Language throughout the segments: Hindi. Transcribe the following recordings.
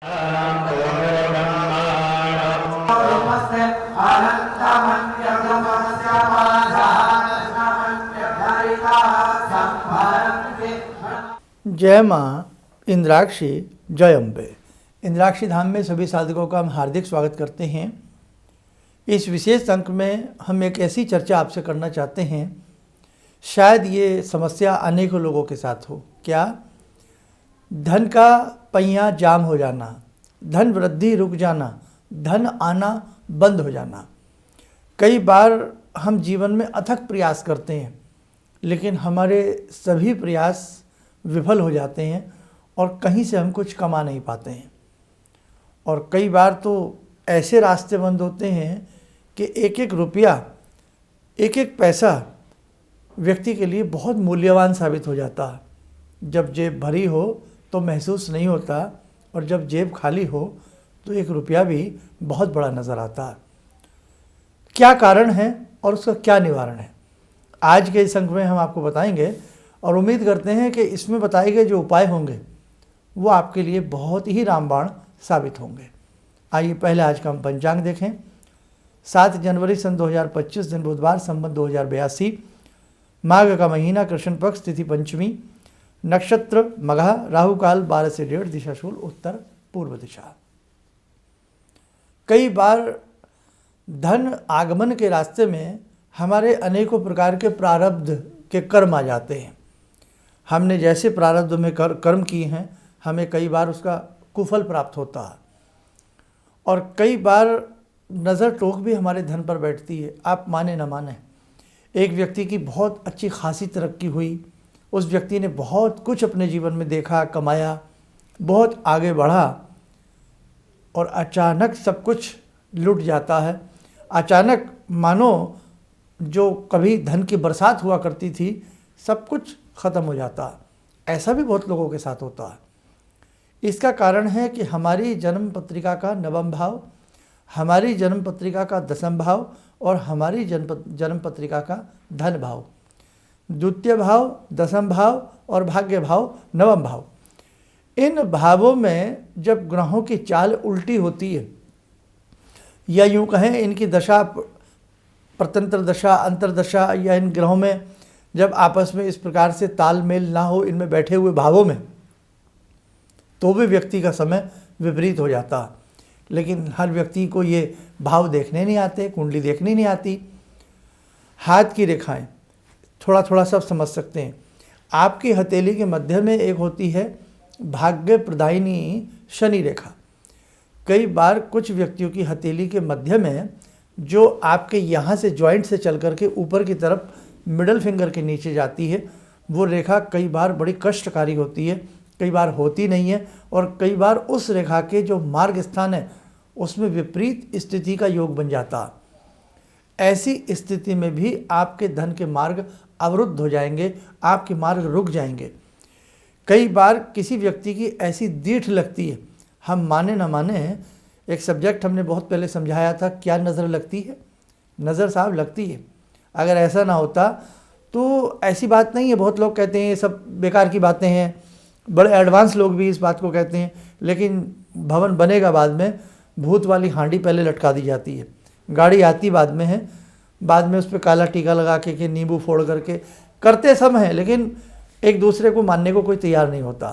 जय माँ इंद्राक्षी जय अम्बे। इंद्राक्षी धाम में सभी साधकों का हम हार्दिक स्वागत करते हैं। इस विशेष अंक में हम एक ऐसी चर्चा आपसे करना चाहते हैं, शायद ये समस्या अनेकों लोगों के साथ हो। क्या? धन का पहिया जाम हो जाना, धन वृद्धि रुक जाना, धन आना बंद हो जाना। कई बार हम जीवन में अथक प्रयास करते हैं, लेकिन हमारे सभी प्रयास विफल हो जाते हैं और कहीं से हम कुछ कमा नहीं पाते हैं। और कई बार तो ऐसे रास्ते बंद होते हैं कि एक एक रुपया, एक एक पैसा व्यक्ति के लिए बहुत मूल्यवान साबित हो जाता है। जब जेब भरी हो तो महसूस नहीं होता, और जब जेब खाली हो तो एक रुपया भी बहुत बड़ा नज़र आता है। क्या कारण है और उसका क्या निवारण है, आज के इस अंक में हम आपको बताएंगे। और उम्मीद करते हैं कि इसमें बताए गए जो उपाय होंगे वो आपके लिए बहुत ही रामबाण साबित होंगे। आइए पहले आज का हम पंचांग देखें। 7 जनवरी सन 2025 दिन बुधवार, संवत 2082, माघ का महीना, कृष्ण पक्ष, तिथि पंचमी, नक्षत्र मघा, राहु काल 12 से 1:30, दिशा शूल उत्तर पूर्व दिशा। कई बार धन आगमन के रास्ते में हमारे अनेकों प्रकार के प्रारब्ध के कर्म आ जाते हैं। हमने जैसे प्रारब्ध में कर्म किए हैं, हमें कई बार उसका कुफल प्राप्त होता है। और कई बार नज़र टोक भी हमारे धन पर बैठती है। आप माने ना माने, एक व्यक्ति की बहुत अच्छी खासी तरक्की हुई, उस व्यक्ति ने बहुत कुछ अपने जीवन में देखा, कमाया, बहुत आगे बढ़ा, और अचानक सब कुछ लुट जाता है। अचानक मानो जो कभी धन की बरसात हुआ करती थी, सब कुछ ख़त्म हो जाता है। ऐसा भी बहुत लोगों के साथ होता है। इसका कारण है कि हमारी जन्म पत्रिका का 9वां भाव, हमारी जन्म पत्रिका का 10वां भाव और हमारी जन्म पत्रिका का धन भाव, द्वितीय भाव, 10वां भाव और भाग्य भाव 9वां भाव, इन भावों में जब ग्रहों की चाल उल्टी होती है, या यूँ कहें इनकी दशा, प्रतंत्र दशा, अंतरदशा, या इन ग्रहों में जब आपस में इस प्रकार से तालमेल ना हो इनमें बैठे हुए भावों में, तो भी व्यक्ति का समय विपरीत हो जाता। लेकिन हर व्यक्ति को ये भाव देखने नहीं आते, कुंडली देखनी नहीं आती। हाथ की रेखाएं थोड़ा थोड़ा सब समझ सकते हैं। आपकी हथेली के मध्य में एक होती है भाग्य प्रदायिनी शनि रेखा। कई बार कुछ व्यक्तियों की हथेली के मध्य में, जो आपके यहाँ से जॉइंट से चल करके ऊपर की तरफ मिडल फिंगर के नीचे जाती है, वो रेखा कई बार बड़ी कष्टकारी होती है, कई बार होती नहीं है, और कई बार उस रेखा के जो मार्ग स्थान है उसमें विपरीत स्थिति का योग बन जाता है। ऐसी स्थिति में भी आपके धन के मार्ग अवरुद्ध हो जाएंगे, आपके मार्ग रुक जाएंगे। कई बार किसी व्यक्ति की ऐसी दीठ लगती है, हम माने ना माने, एक सब्जेक्ट हमने बहुत पहले समझाया था, क्या नज़र लगती है? नज़र साहब लगती है। अगर ऐसा ना होता तो ऐसी बात नहीं है। बहुत लोग कहते हैं ये सब बेकार की बातें हैं, बड़े एडवांस लोग भी इस बात को कहते हैं, लेकिन भवन बनेगा बाद में। भूत वाली हांडी पहले लटका दी जाती है, गाड़ी आती बाद में है, बाद में उस पर काला टीका लगा के नींबू फोड़ करके करते सब हैं, लेकिन एक दूसरे को मानने को कोई तैयार नहीं होता।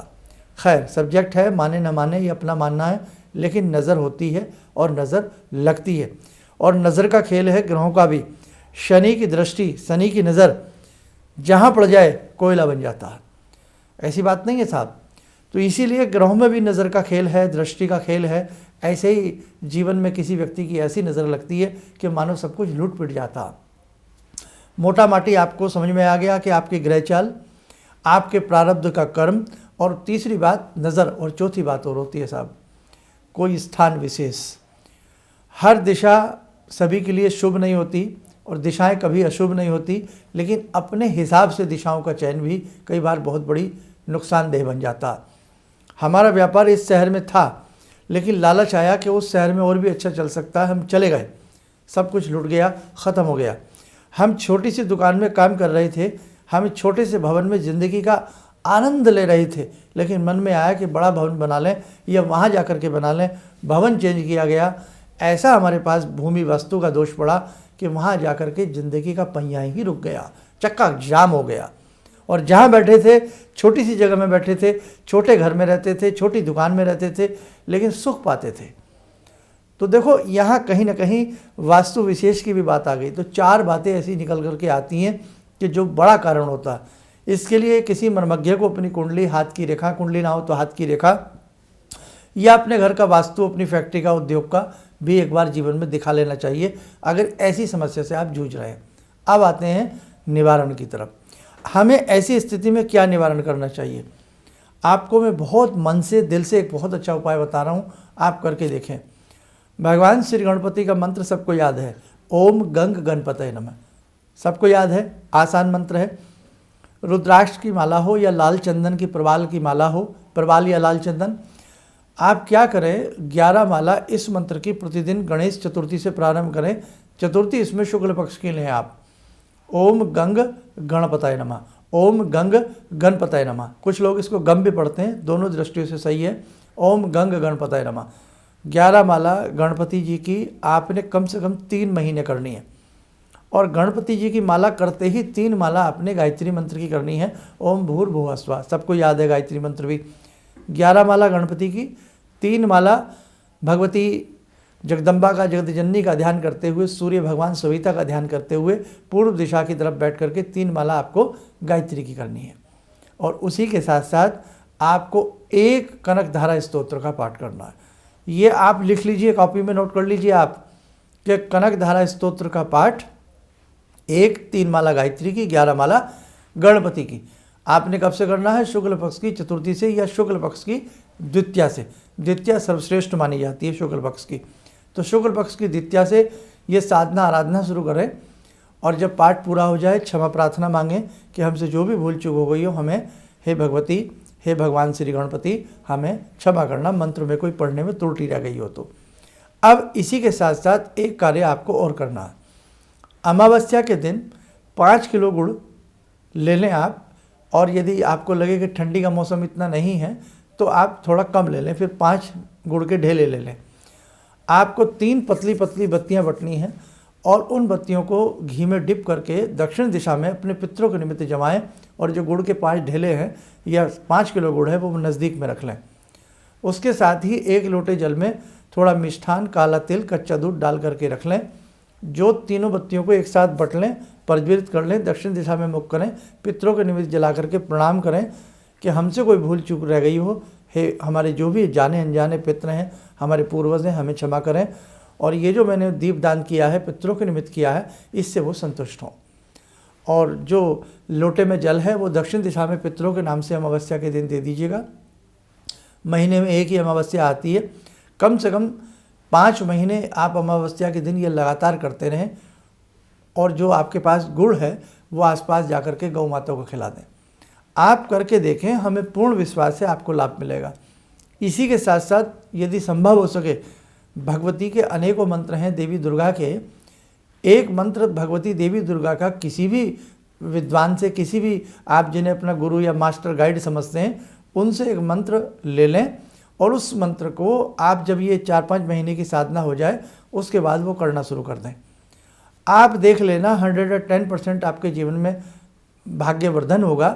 खैर, सब्जेक्ट है, माने ना माने ये अपना मानना है, लेकिन नज़र होती है और नज़र लगती है। और नज़र का खेल है ग्रहों का भी। शनि की दृष्टि, शनि की नज़र जहाँ पड़ जाए कोयला बन जाता है। ऐसी बात नहीं है साहब। तो इसीलिए ग्रहों में भी नज़र का खेल है, दृष्टि का खेल है। ऐसे ही जीवन में किसी व्यक्ति की ऐसी नज़र लगती है कि मानो सब कुछ लूट पिट जाता। मोटा माटी आपको समझ में आ गया कि आपकी ग्रह चाल, आपके प्रारब्ध का कर्म, और तीसरी बात नज़र, और चौथी बात और होती है साहब कोई स्थान विशेष। हर दिशा सभी के लिए शुभ नहीं होती और दिशाएं कभी अशुभ नहीं होती, लेकिन अपने हिसाब से दिशाओं का चयन भी कई बार बहुत बड़ी नुकसानदेह बन जाता। हमारा व्यापार इस शहर में था, लेकिन लालच आया कि उस शहर में और भी अच्छा चल सकता है, हम चले गए, सब कुछ लुट गया, ख़त्म हो गया। हम छोटी सी दुकान में काम कर रहे थे, हम छोटे से भवन में ज़िंदगी का आनंद ले रहे थे, लेकिन मन में आया कि बड़ा भवन बना लें या वहाँ जा कर के बना लें। भवन चेंज किया गया, ऐसा हमारे पास भूमि वास्तु का दोष पड़ा कि वहाँ जा कर के ज़िंदगी का पहिया ही रुक गया, चक्का जाम हो गया। और जहाँ बैठे थे, छोटी सी जगह में बैठे थे, छोटे घर में रहते थे, छोटी दुकान में रहते थे, लेकिन सुख पाते थे। तो देखो यहाँ कहीं ना कहीं वास्तु विशेष की भी बात आ गई। तो 4 बातें ऐसी निकल करके आती हैं कि जो बड़ा कारण होता है। इसके लिए किसी मर्मज्ञ को अपनी कुंडली, हाथ की रेखा, कुंडली ना हो तो हाथ की रेखा, या अपने घर का वास्तु, अपनी फैक्ट्री का, उद्योग का भी एक बार जीवन में दिखा लेना चाहिए, अगर ऐसी समस्या से आप जूझ रहे हैं। अब आते हैं निवारण की तरफ। हमें ऐसी स्थिति में क्या निवारण करना चाहिए? आपको मैं बहुत मन से, दिल से एक बहुत अच्छा उपाय बता रहा हूँ, आप करके देखें। भगवान श्री गणपति का मंत्र सबको याद है, ओम गंग गणपतये नमः। सबको याद है, आसान मंत्र है। रुद्राक्ष की माला हो या लाल चंदन की प्रवाल की माला हो, प्रवाल या लाल चंदन, आप क्या करें, 11 माला इस मंत्र की प्रतिदिन गणेश चतुर्थी से प्रारंभ करें। चतुर्थी इसमें शुक्ल पक्ष की लें आप। ओम गंग गणपतये नमः, ओम गंग गणपतये नमः। कुछ लोग इसको गम भी पढ़ते हैं, दोनों दृष्टियों से सही है। ओम गंग गणपतये नमः। 11 माला गणपति जी की आपने कम से कम 3 महीने करनी है। और गणपति जी की माला करते ही 3 माला आपने गायत्री मंत्र की करनी है, ओम भूर्भुवः स्वः। सबको याद है गायत्री मंत्र भी। 11 माला गणपति की, 3 माला भगवती जगदम्बा का, जगतजननी का ध्यान करते हुए, सूर्य भगवान सविता का ध्यान करते हुए, पूर्व दिशा की तरफ बैठ करके 3 माला आपको गायत्री की करनी है। और उसी के साथ साथ आपको एक कनकधारा स्तोत्र का पाठ करना है। ये आप लिख लीजिए, कॉपी में नोट कर लीजिए आप कि कनकधारा स्तोत्र का पाठ, 3 माला गायत्री की, 11 माला गणपति की। आपने कब से करना है? शुक्ल पक्ष की चतुर्थी से या शुक्ल पक्ष की द्वितीया से। द्वितीया सर्वश्रेष्ठ मानी जाती है शुक्ल पक्ष की। तो शुक्ल पक्ष की द्वितीया से ये साधना आराधना शुरू करें। और जब पाठ पूरा हो जाए, क्षमा प्रार्थना मांगें कि हमसे जो भी भूल चूक हो गई हो, हमें हे भगवती, हे भगवान श्री गणपति, हमें क्षमा करना, मंत्र में कोई पढ़ने में त्रुटि रह गई हो तो। अब इसी के साथ साथ एक कार्य आपको और करना है। अमावस्या के दिन 5 किलो गुड़ ले लें आप। और यदि आपको लगे कि ठंडी का मौसम इतना नहीं है तो आप थोड़ा कम ले लें, फिर 5 गुड़ के ढेले ले लें। आपको 3 पतली पतली बत्तियां बटनी हैं और उन बत्तियों को घी में डिप करके दक्षिण दिशा में अपने पितरों के निमित्त जमाएं। और जो गुड़ के 5 ढेले हैं या 5 किलो गुड़ है वो नज़दीक में रख लें। उसके साथ ही 1 लोटे जल में थोड़ा मिष्ठान, काला तिल, कच्चा दूध डाल करके रख लें। जो तीनों बत्तियों को एक साथ बट लें, प्रज्वलित कर लें, दक्षिण दिशा में मुख करें, पितरों के निमित्त जला करके प्रणाम करें कि हमसे कोई भूल चूक रह गई हो, हे हमारे जो भी जाने अनजाने पितर हैं, हमारे पूर्वज हैं, हमें क्षमा करें। और ये जो मैंने दीप दान किया है, पितरों के निमित्त किया है, इससे वो संतुष्ट हों। और जो लोटे में जल है वो दक्षिण दिशा में पितरों के नाम से अमावस्या के दिन दे दीजिएगा। महीने में एक ही अमावस्या आती है, कम से कम 5 महीने आप अमावस्या के दिन ये लगातार करते रहें। और जो आपके पास गुड़ है वो आसपास जा कर के गौ माता को खिला दें। आप करके देखें, हमें पूर्ण विश्वास है आपको लाभ मिलेगा। इसी के साथ साथ यदि संभव हो सके, भगवती के अनेकों मंत्र हैं देवी दुर्गा के, एक मंत्र भगवती देवी दुर्गा का किसी भी विद्वान से, किसी भी आप जिन्हें अपना गुरु या मास्टर गाइड समझते हैं, उनसे एक मंत्र ले लें। और उस मंत्र को आप जब ये 4-5 महीने की साधना हो जाए उसके बाद वो करना शुरू कर दें। आप देख लेना 110% आपके जीवन में भाग्यवर्धन होगा।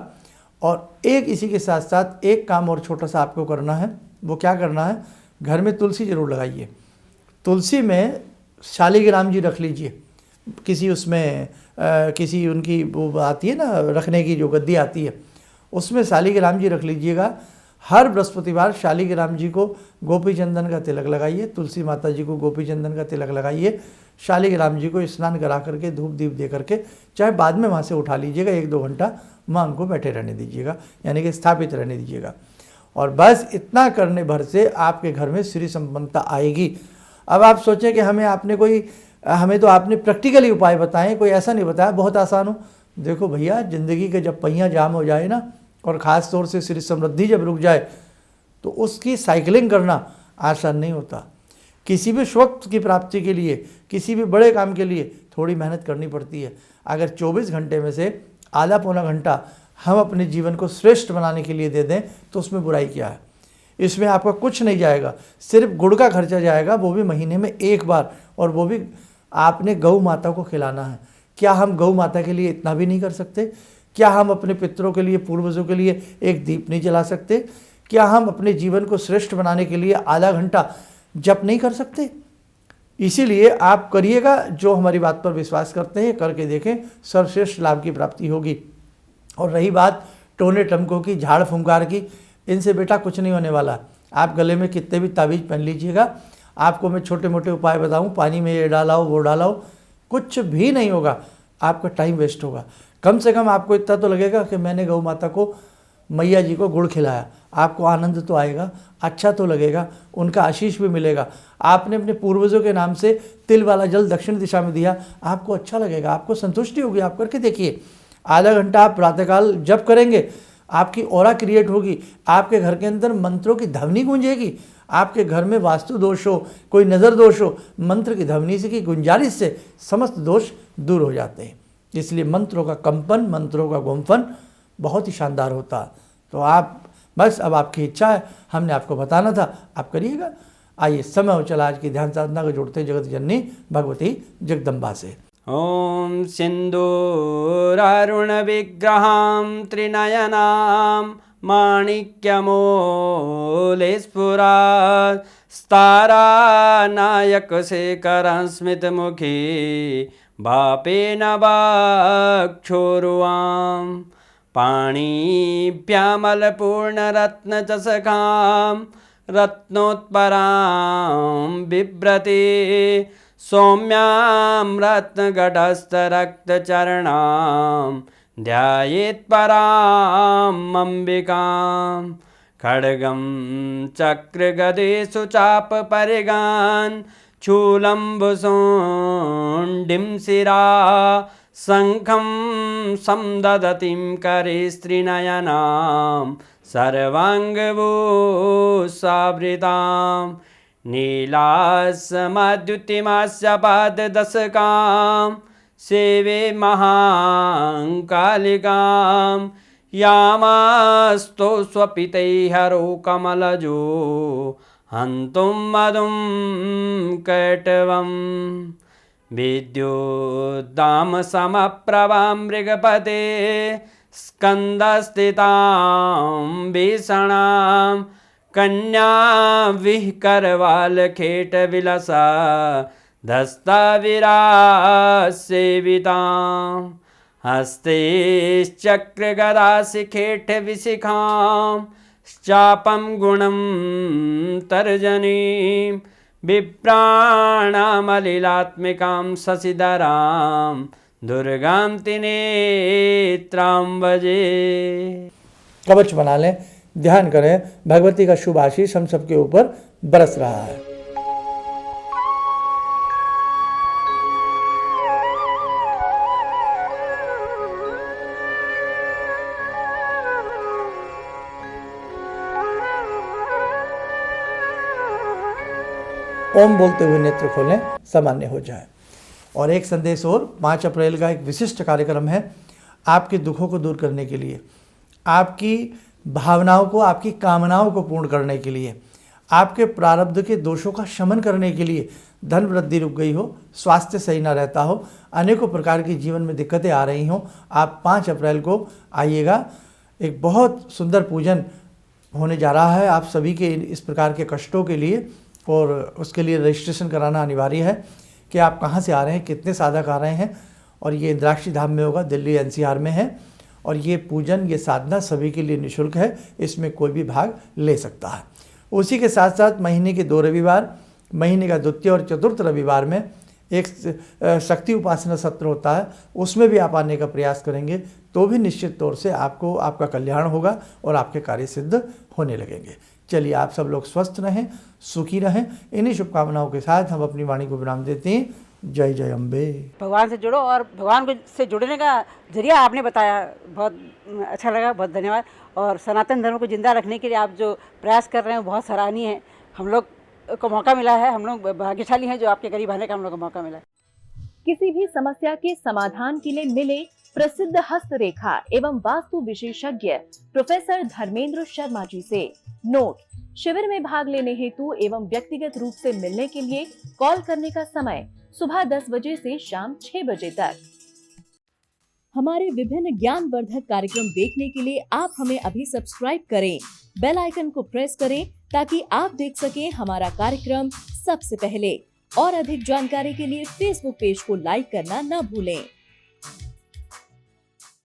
और एक इसी के साथ साथ एक काम और छोटा सा आपको करना है। वो क्या करना है? घर में तुलसी ज़रूर लगाइए। तुलसी में शालिग्राम जी रख लीजिए, किसी उसमें किसी उनकी वो आती है ना रखने की जो गद्दी आती है, उसमें शालिग्राम जी रख लीजिएगा। हर बृहस्पतिवार शालिग्राम जी को गोपी चंदन का तिलक लगाइए, तुलसी माता जी को गोपी चंदन का तिलक लगाइए, शालिग्राम जी को स्नान करा करके धूप दीप दे करके, चाहे बाद में वहाँ से उठा लीजिएगा, 1-2 घंटा वहाँ उनको बैठे रहने दीजिएगा, यानी कि स्थापित रहने दीजिएगा। और बस इतना करने भर से आपके घर में श्री संपन्नता आएगी। अब आप सोचें कि हमें तो आपने प्रैक्टिकली उपाय बताएं, कोई ऐसा नहीं बताया बहुत आसान हो। देखो भैया, ज़िंदगी के जब पहिया जाम हो जाए ना, और ख़ास तौर से श्री समृद्धि जब रुक जाए, तो उसकी साइकिलिंग करना आसान नहीं होता। किसी भी वक्त की प्राप्ति के लिए, किसी भी बड़े काम के लिए थोड़ी मेहनत करनी पड़ती है। अगर 24 घंटे में से आधा पौना घंटा हम अपने जीवन को श्रेष्ठ बनाने के लिए दे दें तो उसमें बुराई क्या है। इसमें आपका कुछ नहीं जाएगा, सिर्फ गुड़ का खर्चा जाएगा, वो भी महीने में एक बार, और वो भी आपने गौ माता को खिलाना है। क्या हम गौ माता के लिए इतना भी नहीं कर सकते? क्या हम अपने पितरों के लिए, पूर्वजों के लिए एक दीप नहीं जला सकते? क्या हम अपने जीवन को श्रेष्ठ बनाने के लिए आधा घंटा जप नहीं कर सकते? इसीलिए आप करिएगा, जो हमारी बात पर विश्वास करते हैं करके देखें, सर्वश्रेष्ठ लाभ की प्राप्ति होगी। और रही बात टोने टमकों की, झाड़ फुंकार की, इनसे बेटा कुछ नहीं होने वाला। आप गले में कितने भी ताबीज़ पहन लीजिएगा, आपको मैं छोटे मोटे उपाय बताऊं, पानी में ये डालाओ वो डालाओ, कुछ भी नहीं होगा, आपका टाइम वेस्ट होगा। कम से कम आपको इतना तो लगेगा कि मैंने गौ माता को, मैया जी को गुड़ खिलाया, आपको आनंद तो आएगा, अच्छा तो लगेगा, उनका आशीष भी मिलेगा। आपने अपने पूर्वजों के नाम से तिल वाला जल दक्षिण दिशा में दिया, आपको अच्छा लगेगा, आपको संतुष्टि होगी। आप करके देखिए, आधा घंटा आप प्रातःकाल जप करेंगे, आपकी ऑरा क्रिएट होगी, आपके घर के अंदर मंत्रों की ध्वनि गूंजेगी। आपके घर में वास्तु दोष हो, कोई नज़र दोष हो, मंत्र की ध्वनि से की गुंजारिश से समस्त दोष दूर हो जाते हैं। इसलिए मंत्रों का कंपन, मंत्रों का गुम्फन बहुत ही शानदार होता है। तो आप बस, अब आपकी इच्छा है, हमने आपको बताना था, आप करिएगा। आइए, समय हो चला आज की ध्यान साधना को जोड़ते जगत जननी भगवती जगदम्बा से। ॐ सिन्दूरारुण विग्रहां त्रिनयनां माणिक्यमूले स्फुरात् स्तारानायकशेखरं स्मितमुखी भापेन वक्षोरुवां पाणिभ्यामलपूर्णरत्नचषकां रत्नोत्परां बिभ्रति सौम्यां रत्नघटस्थरक्तचरणां ध्यायेत्परां अम्बिकां खड्गं चक्रगदेषु चापपरिगान् शूलम्बुशुण्डिं शिरा शङ्खं संदधतीं करे स्त्रीनयनां सर्वाङ्गभूषावृतां नीलासमद्युतिमास्य पाददशकां सेवे महाकालिकां यामास्तो स्वपितैहरो कमलजो हन्तुं मधुं कैटवं विद्युद्दामसमप्रभां मृगपते स्कन्दस्थितां भीषणां कन्या विहकरवालखेटविलसा धस्ताविरासेवितां हस्तैश्चक्रगदाशिखेटविशिखां चापं गुणं तर्जनीं विप्राणामलिलात्मिकां शशिधरां दुर्गां त्रिनेत्रां भजे। कवच बना लें, ध्यान करें, भगवती का शुभ आशीष हम सबके ऊपर बरस रहा है। ओम बोलते हुए नेत्र खोलें, सामान्य हो जाए। और एक संदेश और, 5 अप्रैल का एक विशिष्ट कार्यक्रम है आपके दुखों को दूर करने के लिए, आपकी भावनाओं को, आपकी कामनाओं को पूर्ण करने के लिए, आपके प्रारब्ध के दोषों का शमन करने के लिए। धन वृद्धि रुक गई हो, स्वास्थ्य सही ना रहता हो, अनेकों प्रकार की जीवन में दिक्कतें आ रही हों, आप 5 अप्रैल को आइएगा। एक बहुत सुंदर पूजन होने जा रहा है आप सभी के इस प्रकार के कष्टों के लिए, और उसके लिए रजिस्ट्रेशन कराना अनिवार्य है कि आप कहाँ से आ रहे हैं, कितने साधक आ रहे हैं। और ये इंद्राक्षी धाम में होगा, दिल्ली एनसीआर में है। और ये पूजन, ये साधना सभी के लिए निःशुल्क है, इसमें कोई भी भाग ले सकता है। उसी के साथ साथ महीने के 2 रविवार, महीने का द्वितीय और चतुर्थ रविवार में एक शक्ति उपासना सत्र होता है, उसमें भी आप आने का प्रयास करेंगे तो भी निश्चित तौर से आपको आपका कल्याण होगा और आपके कार्य सिद्ध होने लगेंगे। चलिए, आप सब लोग स्वस्थ रहें, सुखी रहें। इन्हीं शुभकामनाओं के साथ हम अपनी वाणी को विराम देते हैं। जय जय अम्बे। भगवान से जुड़ो, और भगवान से जुड़ने का जरिया आपने बताया, बहुत अच्छा लगा, बहुत धन्यवाद। और सनातन धर्म को जिंदा रखने के लिए आप जो प्रयास कर रहे हैं वो बहुत सराहनीय है। हम लोग को मौका मिला है, हम लोग भाग्यशाली हैं जो आपके करीब आने का हम लोग को मौका मिला है। किसी भी समस्या के समाधान के लिए मिले प्रसिद्ध हस्तरेखा एवं वास्तु विशेषज्ञ प्रोफेसर धर्मेंद्र शर्मा जी से। नोट: शिविर में भाग लेने हेतु एवं व्यक्तिगत रूप से मिलने के लिए कॉल करने का समय सुबह 10 बजे से शाम 6 बजे तक। हमारे विभिन्न ज्ञानवर्धक कार्यक्रम देखने के लिए आप हमें अभी सब्सक्राइब करें, बेल आइकन को प्रेस करें ताकि आप देख सकें हमारा कार्यक्रम सबसे पहले। और अधिक जानकारी के लिए फेसबुक पेज को लाइक करना न भूलें।